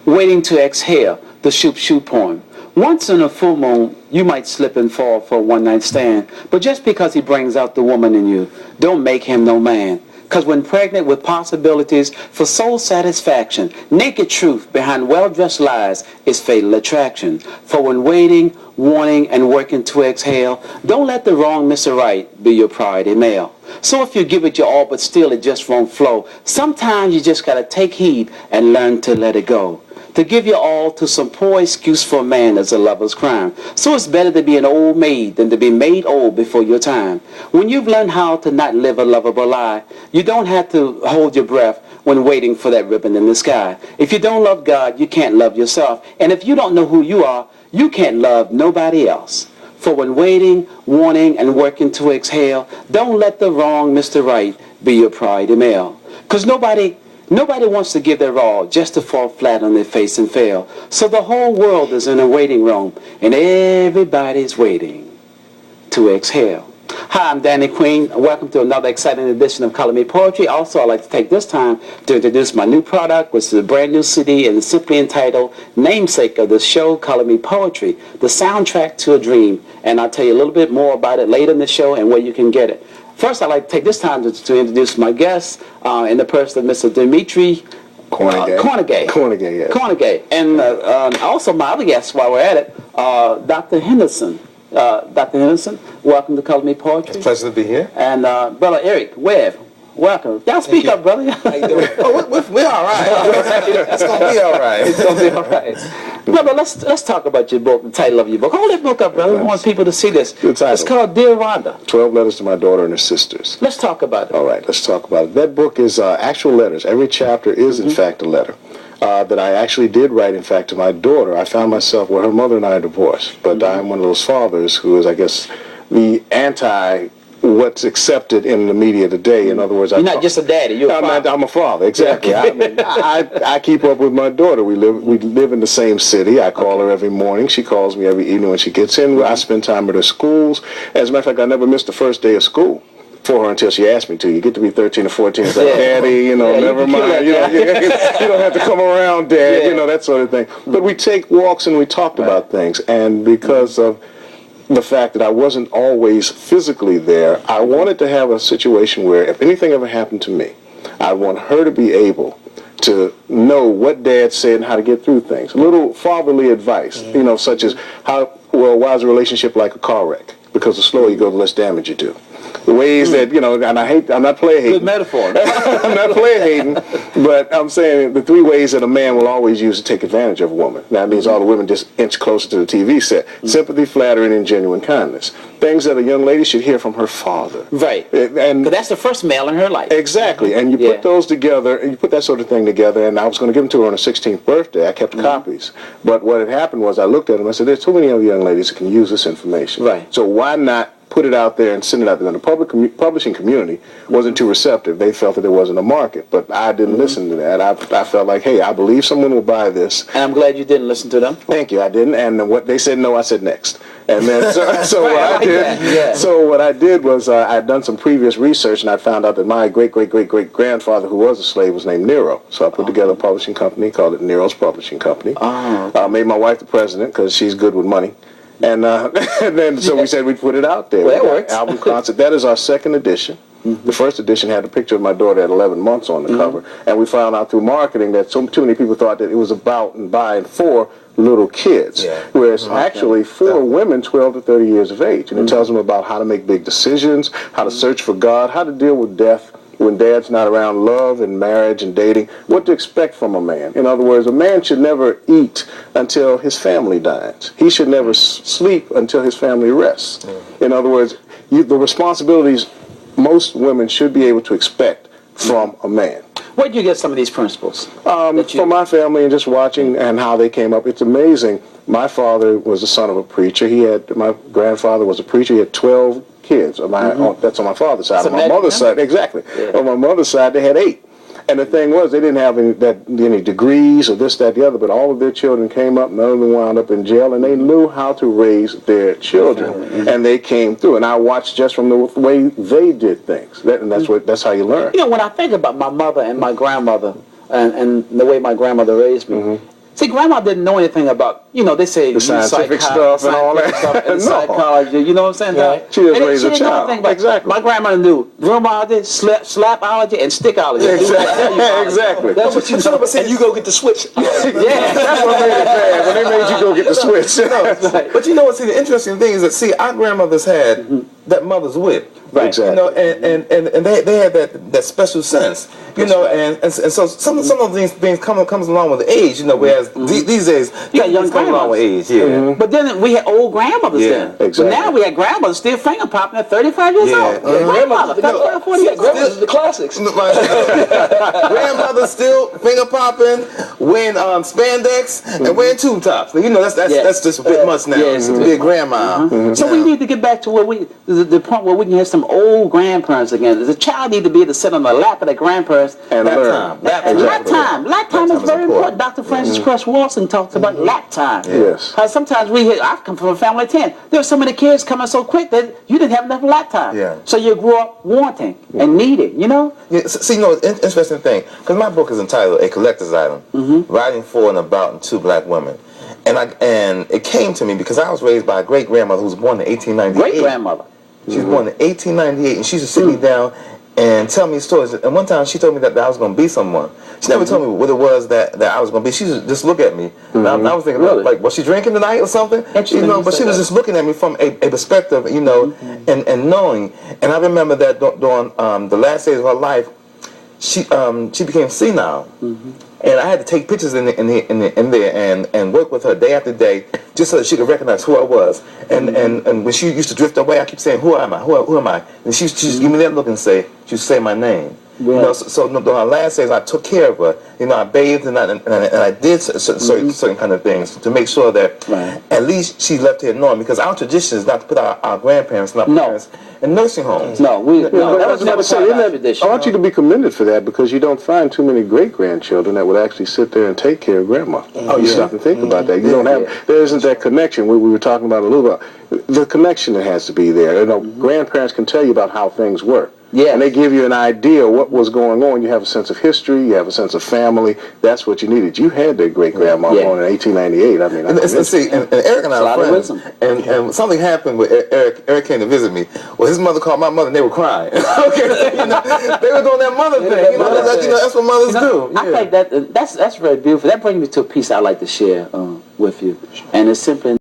waiting to exhale, the shoop shoop poem. Once in a full moon, you might slip and fall for a one-night stand, but just because he brings out the woman in you, don't make him no man. Because when pregnant with possibilities for soul satisfaction, naked truth behind well-dressed lies is fatal attraction. For when waiting, wanting, and working to exhale, don't let the wrong miss a right be your priority male. So if you give it your all but still it just won't flow, sometimes you just gotta take heed and learn to let it go. To give your all to some poor excuse for a man is a lover's crime. So it's better to be an old maid than to be made old before your time. When you've learned how to not live a lovable lie, you don't have to hold your breath when waiting for that ribbon in the sky. If you don't love God, you can't love yourself. And if you don't know who you are, you can't love nobody else. For when waiting, wanting, and working to exhale, don't let the wrong Mr. Right be your priority male. Because nobody wants to give their all just to fall flat on their face and fail. So the whole world is in a waiting room, and everybody's waiting to exhale. Hi, I'm Danny Queen. Welcome to another exciting edition of Color Me Poetry. Also, I'd like to take this time to introduce my new product, which is a brand new CD and simply entitled Namesake of the Show, Color Me Poetry, the soundtrack to a dream. And I'll tell you a little bit more about it later in the show and where you can get it. First, I'd like to take this time to introduce my guest in the person of Mr. Demitri Kornegay. Kornegay. And also my other guest, while we're at it, Dr. Henderson. Dr. Henderson, welcome to Color Me Poetry. It's a pleasure to be here. And Brother Eric-Webb, welcome. Y'all speak up, brother. How you doing? We're all right. It's going to be all right. It's going to be all right. Brother, let's talk about your book, the title of your book. Hold that book up, brother. I want people to see this. Good title. It's called Dear Rhonda. 12 Letters to My Daughter and Her Sisters. Let's talk about it. All right, let's talk about it. That book is actual letters. Every chapter is, in fact, a letter. That I actually did write, in fact, to my daughter. I found myself, her mother and I are divorced, but I'm one of those fathers who is, I guess, the anti what's accepted in the media today. In other words, you're not just a daddy. You're a father. I'm a father. Exactly. I keep up with my daughter. We live in the same city. I call her every morning. She calls me every evening when she gets in. I spend time at her schools. As a matter of fact, I never missed the first day of school for her until she asked me to. You get to be 13 or 14, it's like, Daddy, never mind. You don't have to come around, Dad. That sort of thing. But we take walks and we talked about things, and because of the fact that I wasn't always physically there, I wanted to have a situation where if anything ever happened to me, I want her to be able to know what Dad said and how to get through things. A little fatherly advice, such as why is a relationship like a car wreck? Because the slower you go, the less damage you do. The ways that, and I'm not player hating. Good metaphor. I'm not player hating, but I'm saying the 3 ways that a man will always use to take advantage of a woman. That means all the women just inch closer to the TV set. Sympathy, flattery, and genuine kindness. Things that a young lady should hear from her father. Right. And that's the first male in her life. Exactly. And you put those together, and you put that sort of thing together, and I was going to give them to her on her 16th birthday. I kept copies. But what had happened was I looked at them and I said, there's too many other young ladies that can use this information. Right. So why not put it out there and send it out there? And the publishing community wasn't too receptive. They felt that there wasn't a market, but I didn't listen to that. I felt like, hey, I believe someone will buy this. And I'm glad you didn't listen to them. Thank you, I didn't. And what they said no, I said next. And then so what I did was I had done some previous research, and I found out that my great-great-great-great-grandfather, who was a slave, was named Nero. So I put together a publishing company, called it Nero's Publishing Company. Made my wife the president because she's good with money. And then so we said we'd put it out there. Well, that works. Album concert. That is our second edition. The first edition had a picture of my daughter at 11 months on the cover. And we found out through marketing that too many people thought that it was about and by and for little kids. Whereas actually for women 12 to 30 years of age. And it tells them about how to make big decisions, how to search for God, how to deal with death when Dad's not around, love and marriage and dating, what to expect from a man. In other words, a man should never eat until his family dines. He should never sleep until his family rests. In other words, the responsibilities most women should be able to expect from a man. Where did you get some of these principles? From my family and just watching and how they came up. It's amazing. My father was the son of a preacher. My grandfather was a preacher. He had 12 kids. That's on my father's side. On my mother's side, exactly. On my mother's side, they had 8. And the thing was, they didn't have any degrees or this, that, the other, but all of their children came up, none of them wound up in jail, and they knew how to raise their children, and they came through. And I watched just from the way they did things, and that's how you learn. When I think about my mother and my grandmother, and the way my grandmother raised me, See, Grandma didn't know anything about, you know, they say the scientific stuff and all that. And psychology, you know what I'm saying? Right. She just raised a child. Exactly. My grandmother knew rheumatology, slapology, and stickology. Exactly. That's what you told us. And you go get the switch. Yeah, that's what made it bad. When they made you go get the switch. But you know what? See, the interesting thing is that our grandmothers had that mother's wit. Right. Exactly. You know, and they had that special sense. You know, and so some of these things comes along with age. You know, whereas these days you got young come along with age. Yeah. But then we had old grandmothers then. Exactly. But now we had grandmothers still finger popping at 35 years old. Grandmother, 35, 40 years old. Grandmothers The classics. Grandmother's still finger popping, wearing spandex, and wearing tube tops. You know, that's just a bit much now. To be a grandma. So we need to get back to where the point where we can have some old grandparents again. The child need to be able to sit on the lap of their grandparents and learn. Lap time is very important. Dr. Francis Cress Walton talks about lap time. Yes. Because sometimes I come from a family of 10. There were so many kids coming so quick that you didn't have enough lap time. Yeah. So you grew up wanting and needing, you know? Yeah, see, you know, interesting thing, because my book is entitled A Collector's Item, Writing for and About and Two Black Women. And it came to me because I was raised by a great-grandmother who was born in 1898. Great-grandmother. She was born in 1898, and she used to sit me down and tell me stories. And one time she told me that I was going to be someone. She never told me what it was that I was going to be. She just look at me. And I was thinking, like, was she drinking tonight or something? You know, but she was just looking at me from a perspective, you know, and knowing. And I remember that during the last days of her life, she became senile. And I had to take pictures in there and work with her day after day just so that she could recognize who I was. And when she used to drift away, I keep saying, "Who am I? Who am I?" And she just give me that look and she'd say my name. Right. You know, so during her last days, I took care of her. You know, I bathed and I did certain kind of things to make sure that at least she left here knowing, because our tradition is not to put our grandparents and our parents in nursing homes. That was never part of our tradition. I want you to be commended for that, because you don't find too many great-grandchildren that would actually sit there and take care of grandma. You stop and think about that. You don't have, there isn't that connection we were talking about a little bit. The connection that has to be there. You know, grandparents can tell you about how things work. Yeah. And they give you an idea of what was going on. You have a sense of history. You have a sense of family. That's what you needed. You had that great-grandma born in 1898. I mean, and Eric and I are friends. And something happened with Eric. Eric came to visit me. Well, his mother called my mother, and they were crying. Okay, you know, they were doing that mother thing. You know, that's what mothers do. I think that's very beautiful. That brings me to a piece I'd like to share with you. And it's simply